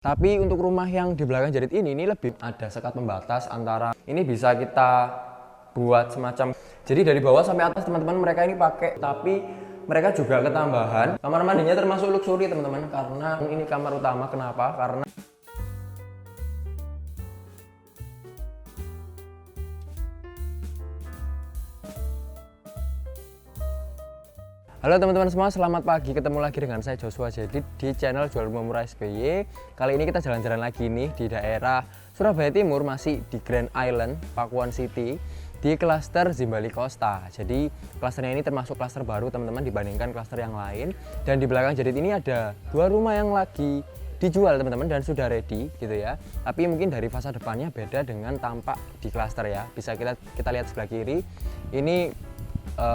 Tapi untuk rumah yang di belakang Jerit ini lebih ada sekat pembatas antara ini bisa kita buat semacam. Jadi dari bawah sampai atas teman-teman mereka ini pakai, tapi mereka juga ketambahan kamar mandinya termasuk luxury teman-teman, karena ini kamar utama. Kenapa? Karena halo teman-teman semua, selamat pagi. Ketemu lagi dengan saya Joshua Jedid di channel Jual Rumah Murah SBY. Kali ini kita jalan-jalan lagi nih di daerah Surabaya Timur, masih di Grand Island, Pakuan City, di klaster Zimbali Costa. Jadi klasternya ini termasuk klaster baru teman-teman dibandingkan klaster yang lain. Dan di belakang Jedid ini ada dua rumah yang lagi dijual teman-teman dan sudah ready gitu ya. Tapi mungkin dari fasad depannya beda dengan tampak di klaster ya. Bisa kita lihat sebelah kiri. Ini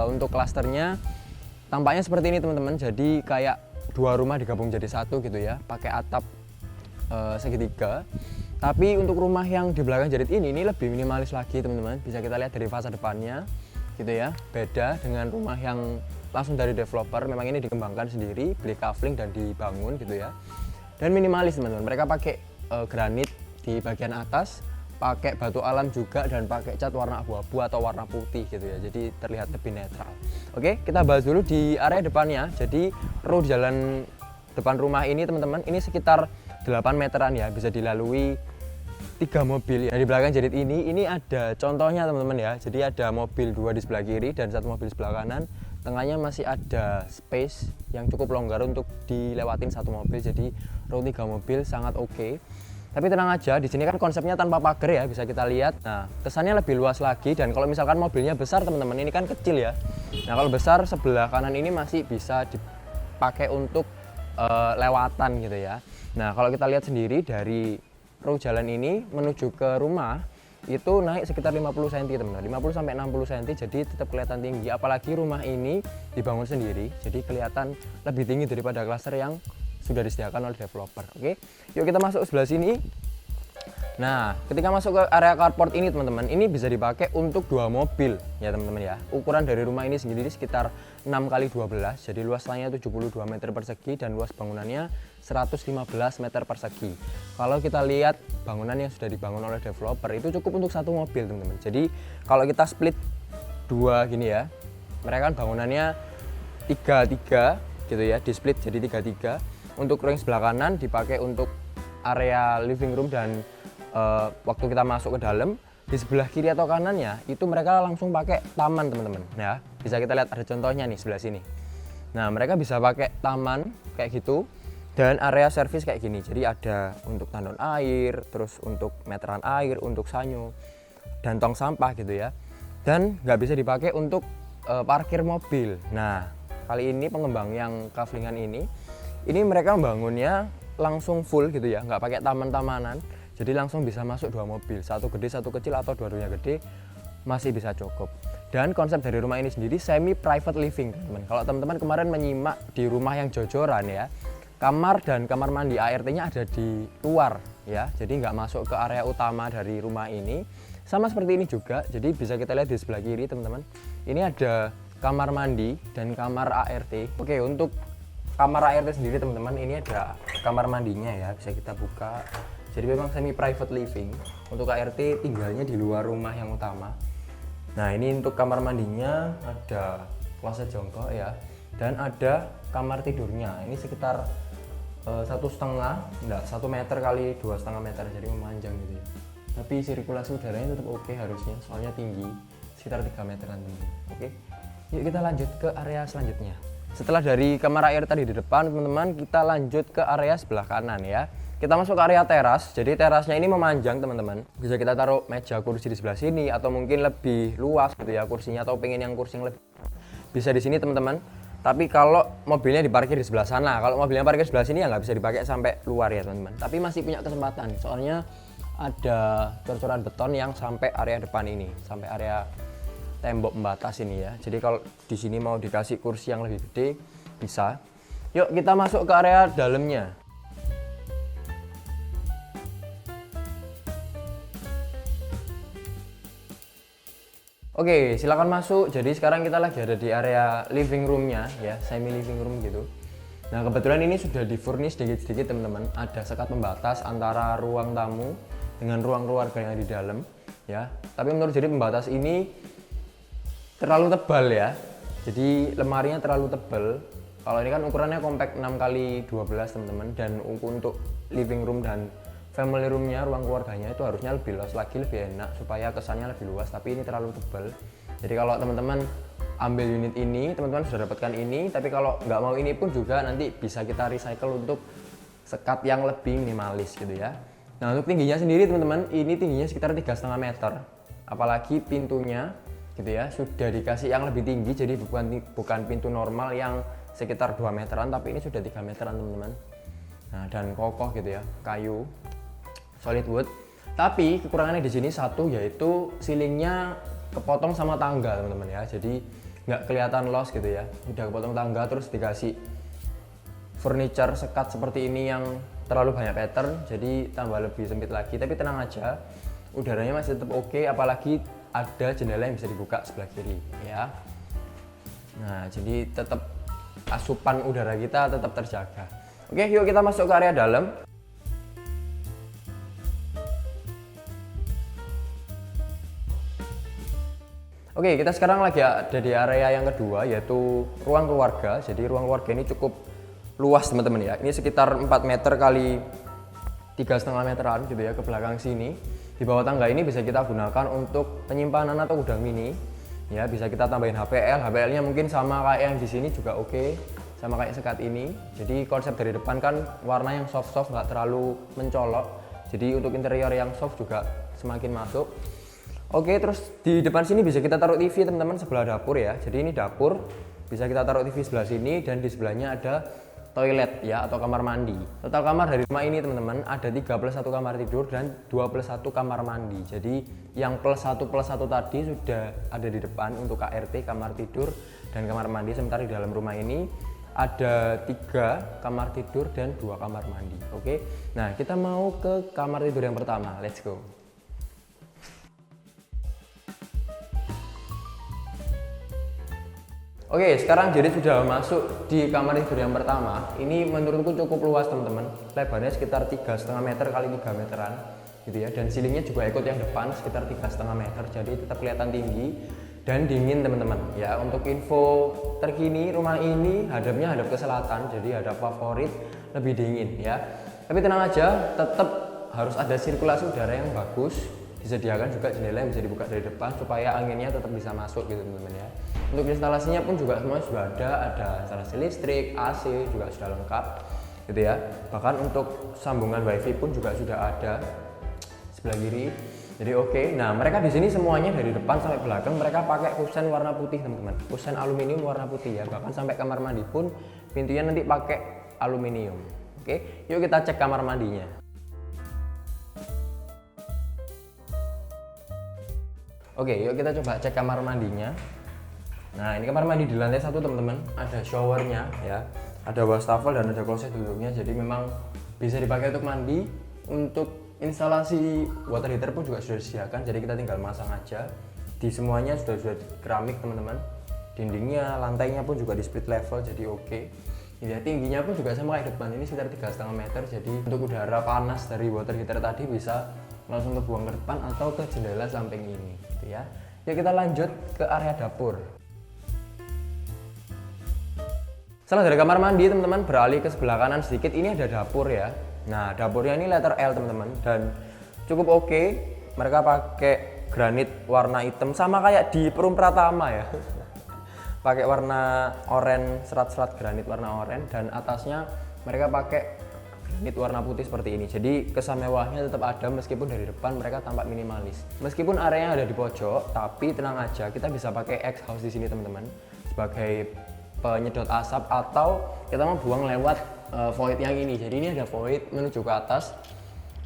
untuk klasternya tampaknya seperti ini teman-teman. Jadi kayak dua rumah digabung jadi satu gitu ya, pakai atap segitiga. Tapi untuk rumah yang di belakang Jerit ini lebih minimalis lagi teman-teman. Bisa kita lihat dari fasad depannya gitu ya, beda dengan rumah yang langsung dari developer. Memang ini dikembangkan sendiri, beli kafling dan dibangun gitu ya. Dan minimalis teman-teman. Mereka pakai granit di bagian atas, pakai batu alam juga, dan pakai cat warna abu-abu atau warna putih gitu ya, jadi terlihat lebih netral. Oke, kita bahas dulu di area depannya. Jadi road jalan depan rumah ini teman-teman, ini sekitar 8 meteran ya, bisa dilalui 3 mobil ya. Di belakang Jerit ini ada contohnya teman-teman ya. Jadi ada mobil 2 di sebelah kiri dan 1 mobil sebelah kanan. Tengahnya masih ada space yang cukup longgar untuk dilewatin 1 mobil, jadi road 3 mobil sangat oke. Tapi tenang aja, di sini kan konsepnya tanpa pagar ya, bisa kita lihat. Nah, kesannya lebih luas lagi, dan kalau misalkan mobilnya besar teman-teman, ini kan kecil ya. Nah, kalau besar sebelah kanan ini masih bisa dipakai untuk lewatan gitu ya. Nah, kalau kita lihat sendiri dari road jalan ini menuju ke rumah itu naik sekitar 50 cm teman-teman, 50 sampai 60 cm, jadi tetap kelihatan tinggi. Apalagi rumah ini dibangun sendiri, jadi kelihatan lebih tinggi daripada klaster yang sudah disediakan oleh developer. Oke, yuk kita masuk sebelah sini. Nah, ketika masuk ke area carport ini teman-teman, ini bisa dipakai untuk 2 mobil ya teman-teman ya. Ukuran dari rumah ini sendiri sekitar 6 x 12, jadi luas tanahnya 72 meter persegi dan luas bangunannya 115 meter persegi. Kalau kita lihat bangunan yang sudah dibangun oleh developer itu cukup untuk 1 mobil teman-teman. Jadi kalau kita split 2 gini ya, mereka kan bangunannya 3-3 gitu ya, di split jadi 3-3. Untuk ring sebelah kanan dipakai untuk area living room, dan waktu kita masuk ke dalam di sebelah kiri atau kanannya itu mereka langsung pakai taman teman-teman ya. Bisa kita lihat ada contohnya nih sebelah sini. Nah, mereka bisa pakai taman kayak gitu dan area servis kayak gini. Jadi ada untuk tandon air, terus untuk meteran air, untuk sanyo dan tong sampah gitu ya. Dan nggak bisa dipakai untuk parkir mobil. Nah, kali ini pengembang yang kaflingan ini mereka membangunnya langsung full gitu ya, nggak pakai taman-tamanan, jadi langsung bisa masuk 2 mobil, 1 gede 1 kecil atau dua-duanya gede masih bisa cukup. Dan konsep dari rumah ini sendiri semi private living teman-teman. Kalau teman-teman kemarin menyimak di rumah yang jojoran ya, kamar dan kamar mandi ART-nya ada di luar ya, jadi nggak masuk ke area utama dari rumah ini. Sama seperti ini juga, jadi bisa kita lihat di sebelah kiri teman-teman, ini ada kamar mandi dan kamar ART. Oke, untuk kamar ART sendiri teman-teman, ini ada kamar mandinya ya, bisa kita buka. Jadi memang semi private living. Untuk ART tinggalnya di luar rumah yang utama. Nah, ini untuk kamar mandinya ada kloset jongkok ya, dan ada kamar tidurnya. Ini sekitar 1 meter kali 2,5 meter, jadi memanjang gitu ya. Tapi sirkulasi udaranya tetap oke harusnya, soalnya tinggi sekitar 3 meteran teman-teman. Oke, yuk kita lanjut ke area selanjutnya. Setelah dari kamar air tadi di depan teman-teman, kita lanjut ke area sebelah kanan ya. Kita masuk ke area teras. Jadi terasnya ini memanjang teman-teman. Bisa kita taruh meja kursi di sebelah sini, atau mungkin lebih luas gitu ya kursinya, atau pengen yang kursi yang lebih bisa di sini teman-teman. Tapi kalau mobilnya diparkir di sebelah sana, kalau mobilnya parkir di sebelah sini ya nggak bisa dipakai sampai luar ya teman-teman. Tapi masih punya kesempatan, soalnya ada cor-coran beton yang sampai area depan ini, sampai area tembok pembatas ini ya. Jadi kalau di sini mau dikasih kursi yang lebih gede bisa. Yuk kita masuk ke area dalamnya. Oke, silakan masuk. Jadi sekarang kita lagi ada di area living roomnya ya, semi living room gitu. Nah kebetulan ini sudah di furnish sedikit-sedikit teman-teman. Ada sekat pembatas antara ruang tamu dengan ruang keluarga yang di dalam ya. Tapi menurut jadi pembatas ini terlalu tebal ya. Jadi lemarinya terlalu tebal. Kalau ini kan ukurannya compact 6x12 teman-teman, dan untuk living room dan family roomnya, ruang keluarganya itu harusnya lebih luas lagi, lebih enak supaya kesannya lebih luas, tapi ini terlalu tebal. Jadi kalau teman-teman ambil unit ini, teman-teman sudah dapatkan ini, tapi kalau nggak mau ini pun juga nanti bisa kita recycle untuk sekat yang lebih minimalis gitu ya. Nah untuk tingginya sendiri teman-teman, ini tingginya sekitar 3,5 meter, apalagi pintunya gitu ya sudah dikasih yang lebih tinggi, jadi bukan pintu normal yang sekitar 2 meteran, tapi ini sudah 3 meteran teman-teman. Nah dan kokoh gitu ya, kayu solid wood. Tapi kekurangannya di sini satu, yaitu ceilingnya kepotong sama tangga teman-teman ya, jadi nggak kelihatan los gitu ya, udah kepotong tangga terus dikasih furniture sekat seperti ini yang terlalu banyak pattern, jadi tambah lebih sempit lagi. Tapi tenang aja, udaranya masih tetap oke, apalagi ada jendela yang bisa dibuka sebelah kiri ya. Nah jadi tetap asupan udara kita tetap terjaga. Oke, yuk kita masuk ke area dalam. Oke, kita sekarang lagi ada di area yang kedua, yaitu ruang keluarga. Jadi ruang keluarga ini cukup luas teman-teman ya. Ini sekitar 4 meter kali 3,5 meteran gitu ya ke belakang sini. Di bawah tangga ini bisa kita gunakan untuk penyimpanan atau gudang mini. Ya, bisa kita tambahin HPL. HPL-nya mungkin sama kayak yang di sini juga oke, sama kayak sekat ini. Jadi konsep dari depan kan warna yang soft-soft, nggak terlalu mencolok. Jadi untuk interior yang soft juga semakin masuk. Oke, terus di depan sini bisa kita taruh TV teman-teman, sebelah dapur ya. Jadi ini dapur, bisa kita taruh TV sebelah sini, dan di sebelahnya ada toilet ya atau kamar mandi. Total kamar dari rumah ini teman-teman ada 3 plus 1 kamar tidur dan 2 plus 1 kamar mandi. Jadi yang plus 1 tadi sudah ada di depan untuk KRT, kamar tidur dan kamar mandi. Sementara di dalam rumah ini ada 3 kamar tidur dan 2 kamar mandi. Oke, nah kita mau ke kamar tidur yang pertama, let's go. Oke, sekarang jadi sudah masuk di kamar tidur yang pertama. Ini menurutku cukup luas teman-teman. Lebarnya sekitar 3,5 meter kali 3 meteran gitu ya. Dan ceilingnya juga ikut yang depan sekitar 3,5 meter. Jadi tetap kelihatan tinggi dan dingin teman-teman. Ya, untuk info terkini rumah ini hadap ke selatan. Jadi hadap favorit, lebih dingin ya. Tapi tenang aja, tetap harus ada sirkulasi udara yang bagus. Disediakan juga jendela yang bisa dibuka dari depan supaya anginnya tetap bisa masuk gitu teman-teman ya. Untuk instalasinya pun juga semua sudah ada instalasi listrik, AC juga sudah lengkap gitu ya. Bahkan untuk sambungan wifi pun juga sudah ada sebelah kiri. Jadi oke. Nah mereka di sini semuanya dari depan sampai belakang mereka pakai kusen warna putih teman-teman, kusen aluminium warna putih ya. Bahkan sampai kamar mandi pun pintunya nanti pakai aluminium. Oke, yuk kita cek kamar mandinya. Oke, yuk kita coba cek kamar mandinya. Nah, ini kamar mandi di lantai 1 teman-teman. Ada showernya ya, ada wastafel dan ada kloset duduknya. Jadi memang bisa dipakai untuk mandi. Untuk instalasi water heater pun juga sudah disediakan. Jadi kita tinggal masang aja. Di semuanya sudah keramik teman-teman. Dindingnya, lantainya pun juga di split level. Jadi oke. Ya, tingginya pun juga sama kayak depan. Ini sekitar 3,5 meter. Jadi untuk udara panas dari water heater tadi bisa langsung terbuang ke depan atau ke jendela samping ini gitu ya. Yuk kita lanjut ke area dapur. Setelah dari kamar mandi teman-teman beralih ke sebelah kanan sedikit, ini ada dapur ya. Nah dapurnya ini letter L teman-teman dan cukup oke. Mereka pakai granit warna hitam sama kayak di Perum Pratama ya. Pakai warna oranye, serat-serat granit warna oranye, dan atasnya mereka pakai granit warna putih seperti ini. Jadi kesan mewahnya tetap ada meskipun dari depan mereka tampak minimalis. Meskipun areanya ada di pojok, tapi tenang aja kita bisa pakai exhaust di sini teman-teman sebagai penyedot asap, atau kita mau buang lewat void yang ini. Jadi ini ada void menuju ke atas.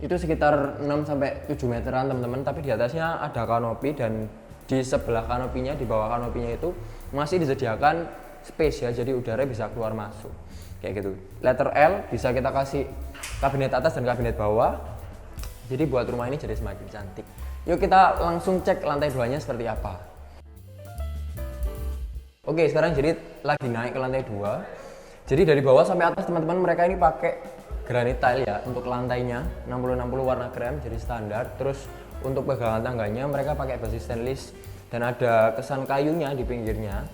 Itu sekitar 6-7 meteran teman-teman, tapi di atasnya ada kanopi dan di sebelah kanopinya, di bawah kanopinya itu masih disediakan space ya, jadi udara bisa keluar masuk kayak gitu. Letter L bisa kita kasih kabinet atas dan kabinet bawah, jadi buat rumah ini jadi semakin cantik. Yuk kita langsung cek lantai 2-nya seperti apa. Oke, sekarang jadi lagi naik ke lantai 2. Jadi dari bawah sampai atas teman-teman mereka ini pakai granit tile ya untuk lantainya 60-60 warna krem jadi standar. Terus untuk pegangan tangganya mereka pakai besi stainless dan ada kesan kayunya di pinggirnya.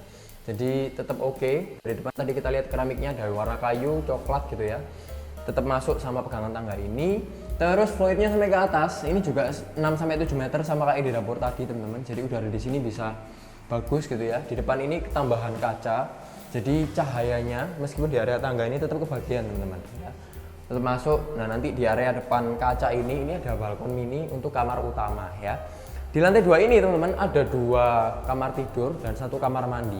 Jadi tetap oke. Dari depan tadi kita lihat keramiknya dari warna kayu coklat gitu ya. Tetap masuk sama pegangan tangga ini. Terus fluidnya sampai ke atas. Ini juga 6-7 meter sama kayak di dapur tadi teman-teman. Jadi udara di sini bisa bagus gitu ya. Di depan ini ketambahan kaca. Jadi cahayanya meskipun di area tangga ini tetap kebagian teman-teman ya. Tetap masuk. Nah nanti di area depan kaca ini ada balkon mini untuk kamar utama ya. Di lantai 2 ini teman-teman ada 2 kamar tidur dan 1 kamar mandi.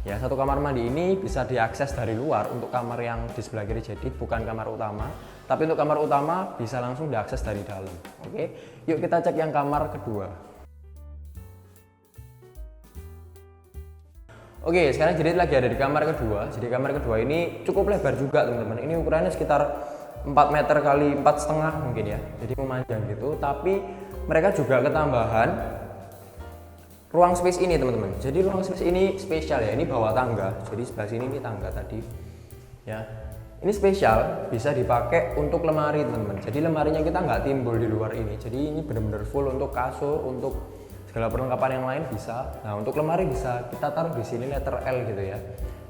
Ya, 1 kamar mandi ini bisa diakses dari luar untuk kamar yang di sebelah kiri jadi bukan kamar utama. Tapi untuk kamar utama bisa langsung diakses dari dalam. Oke, yuk kita cek yang kamar kedua. Oke, sekarang jadi lagi ada di kamar kedua. Jadi kamar kedua ini cukup lebar juga teman-teman. Ini ukurannya sekitar 4 meter kali 4,5 mungkin ya. Jadi memanjang gitu. Tapi mereka juga ketambahan ruang space ini teman-teman. Jadi ruang space ini spesial ya. Ini bawah tangga. Jadi sebelah sini ini tangga tadi. Ya. Ini spesial bisa dipakai untuk lemari teman-teman. Jadi lemarinya kita nggak timbul di luar ini. Jadi ini benar-benar full untuk kasur, untuk segala perlengkapan yang lain bisa. Nah untuk lemari bisa kita taruh di sini letter L gitu ya,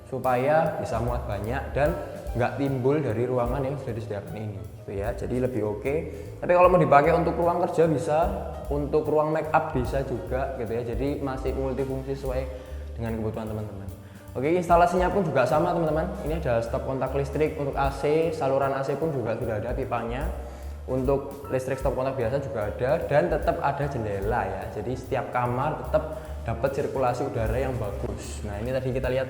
supaya bisa muat banyak dan nggak timbul dari ruangan yang sudah disediakan ini gitu ya. Jadi lebih oke. Tapi kalau mau dipakai untuk ruang kerja bisa, untuk ruang make up bisa juga gitu ya. Jadi masih multifungsi sesuai dengan kebutuhan teman-teman. Oke, instalasinya pun juga sama teman-teman. Ini ada stop kontak listrik untuk AC, saluran AC pun juga sudah ada pipanya. Untuk listrik stop kontak biasa juga ada dan tetap ada jendela ya. Jadi setiap kamar tetap dapat sirkulasi udara yang bagus. Nah ini tadi kita lihat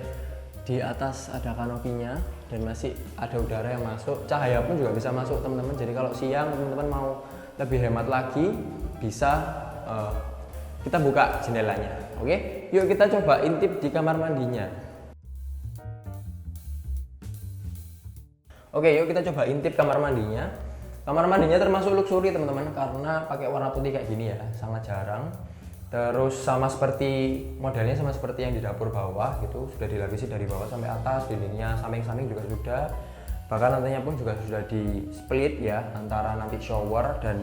di atas ada kanopinya dan masih ada udara yang masuk. Cahaya pun juga bisa masuk teman-teman. Jadi kalau siang teman-teman mau lebih hemat lagi bisa kita buka jendelanya. Oke, yuk kita coba intip di kamar mandinya. Oke, yuk kita coba intip kamar mandinya. Kamar mandinya termasuk luxury teman-teman karena pakai warna putih kayak gini ya, sangat jarang. Terus sama seperti modelnya sama seperti yang di dapur bawah gitu, sudah dilapisi dari bawah sampai atas, dindingnya samping-samping juga sudah. Bahkan lantainya pun juga sudah di split ya, antara nanti shower dan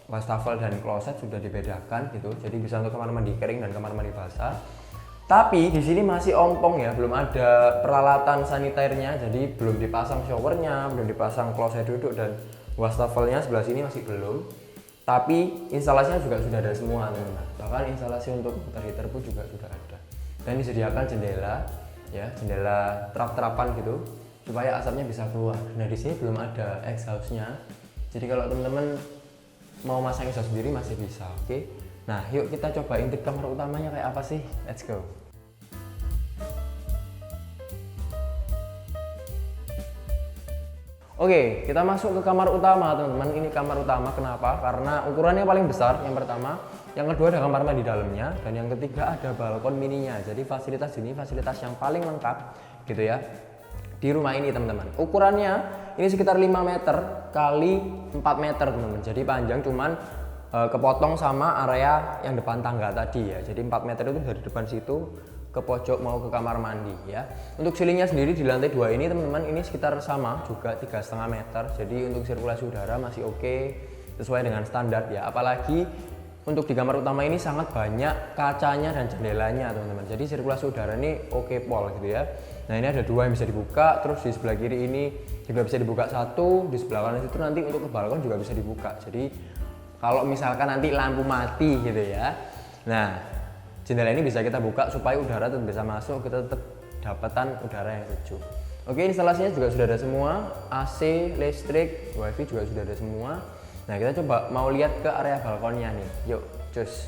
wastafel dan kloset sudah dibedakan gitu. Jadi bisa untuk kamar mandi kering dan kamar mandi basah. Tapi di sini masih ompong ya, belum ada peralatan saniternya, jadi belum dipasang showernya, belum dipasang kloset duduk dan wastafelnya sebelah sini masih belum. Tapi instalasinya juga sudah ada semua teman-teman. Bahkan instalasi untuk water heater pun juga sudah ada. Dan disediakan jendela, ya jendela trap-trapan gitu, supaya asapnya bisa keluar. Nah di sini belum ada exhaustnya, jadi kalau teman-teman mau masang exhaust sendiri masih bisa. Oke. Nah, yuk kita coba intip kamar utamanya kayak apa sih? Let's go. Oke, kita masuk ke kamar utama, teman-teman. Ini kamar utama, kenapa? Karena ukurannya paling besar, yang pertama. Yang kedua ada kamar mandi dalamnya, dan yang ketiga ada balkon mininya. Jadi fasilitas ini fasilitas yang paling lengkap, gitu ya, di rumah ini, teman-teman. Ukurannya ini sekitar 5 meter kali 4 meter, teman-teman. Jadi panjang, cuman kepotong sama area yang depan tangga tadi ya. Jadi 4 meter itu dari depan situ ke pojok mau ke kamar mandi ya. Untuk ceilingnya sendiri di lantai 2 ini teman-teman ini sekitar sama juga 3,5 meter. Jadi untuk sirkulasi udara masih oke, sesuai dengan standar ya. Apalagi untuk di kamar utama ini sangat banyak kacanya dan jendelanya teman-teman. Jadi sirkulasi udara ini oke pol gitu ya. Nah ini ada 2 yang bisa dibuka, terus di sebelah kiri ini juga bisa dibuka 1, di sebelah kanan itu nanti untuk ke balkon juga bisa dibuka. Jadi kalau misalkan nanti lampu mati gitu ya, nah jendela ini bisa kita buka supaya udara tetap bisa masuk, kita tetap dapatan udara yang sejuk. Oke, instalasinya juga sudah ada semua, AC, listrik, wifi juga sudah ada semua. Nah kita coba mau lihat ke area balkonnya nih, yuk cus.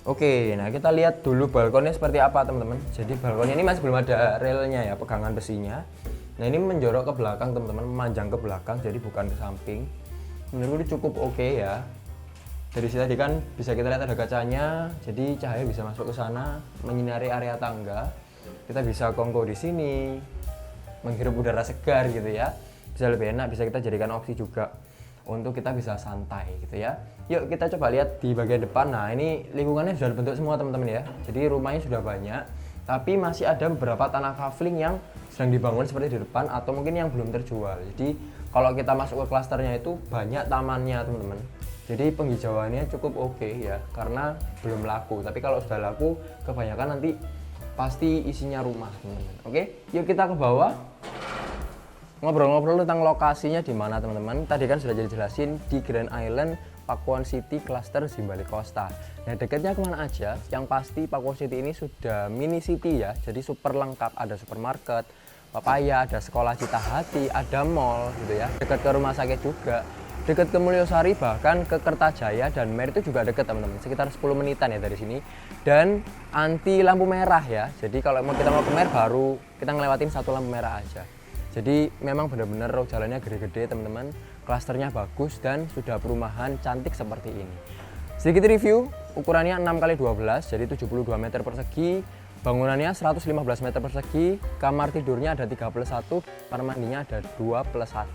Oke, nah kita lihat dulu balkonnya seperti apa teman-teman. Jadi balkonnya ini masih belum ada relnya ya, pegangan besinya. Nah ini menjorok ke belakang teman-teman, memanjang ke belakang, jadi bukan ke samping. Menurutku ini cukup oke ya. Dari sini tadi kan bisa kita lihat ada kacanya, jadi cahaya bisa masuk ke sana, menyinari area tangga. Kita bisa kongko di sini, menghirup udara segar gitu ya. Bisa lebih enak, bisa kita jadikan opsi juga untuk kita bisa santai gitu ya. Yuk kita coba lihat di bagian depan. Nah ini lingkungannya sudah dibentuk semua teman-teman ya. Jadi rumahnya sudah banyak. Tapi masih ada beberapa tanah kafling yang sedang dibangun seperti di depan atau mungkin yang belum terjual. Jadi kalau kita masuk ke klasternya itu banyak tamannya teman-teman. Jadi penghijauannya cukup oke ya, karena belum laku. Tapi kalau sudah laku, kebanyakan nanti pasti isinya rumah teman-teman. Oke, yuk kita ke bawah. Ngobrol-ngobrol tentang lokasinya di mana teman-teman. Tadi kan sudah dijelasin di Grand Island Pakuwon City Cluster Zimbali Costa. Nah, dekatnya kemana aja? Yang pasti Pakuwon City ini sudah mini city ya, jadi super lengkap. Ada supermarket, papaya, ada sekolah Cita Hati, ada mall gitu ya. Dekat ke rumah sakit juga, dekat ke Mulyosari, bahkan ke Kertajaya dan Mer itu juga dekat teman-teman. Sekitar 10 menitan ya dari sini. Dan anti lampu merah ya. Jadi kalau kita mau ke Mer baru kita ngelewatin satu lampu merah aja. Jadi memang benar-benar jalannya gede-gede teman-teman, klasternya bagus dan sudah perumahan cantik seperti ini. Sedikit review, ukurannya 6x12 jadi 72 meter persegi, bangunannya 115 meter persegi, kamar tidurnya ada 3 plus 1, kamar mandinya ada 2 plus 1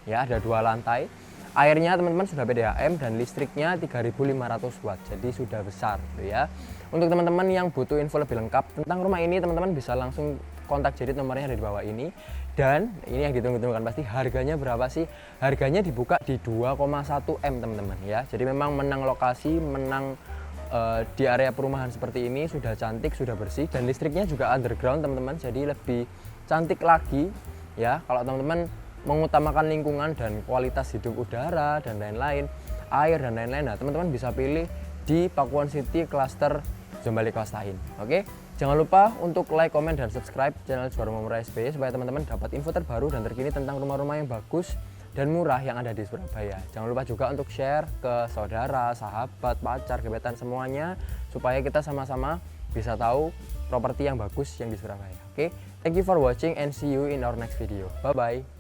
ya, ada 2 lantai. Airnya teman-teman sudah PDAM dan listriknya 3500 watt, jadi sudah besar gitu ya. Untuk teman-teman yang butuh info lebih lengkap tentang rumah ini, teman-teman bisa langsung kontak Jedit, nomornya ada di bawah ini. Dan ini yang ditunggu-tunggu kan pasti, harganya berapa sih? Harganya dibuka di 2,1 M teman-teman ya. Jadi memang menang lokasi, menang di area perumahan seperti ini, sudah cantik, sudah bersih, dan listriknya juga underground teman-teman, jadi lebih cantik lagi ya. Kalau teman-teman mengutamakan lingkungan dan kualitas hidup udara dan lain-lain, air dan lain-lain, nah teman-teman bisa pilih di Pakuwon City Cluster Zimbali Costa ini. Oke, jangan lupa untuk like, comment, dan subscribe channel Juara Memurah SBY supaya teman-teman dapat info terbaru dan terkini tentang rumah-rumah yang bagus dan murah yang ada di Surabaya. Jangan lupa juga untuk share ke saudara, sahabat, pacar, gebetan, semuanya supaya kita sama-sama bisa tahu properti yang bagus yang di Surabaya. Oke, thank you for watching and see you in our next video. Bye bye.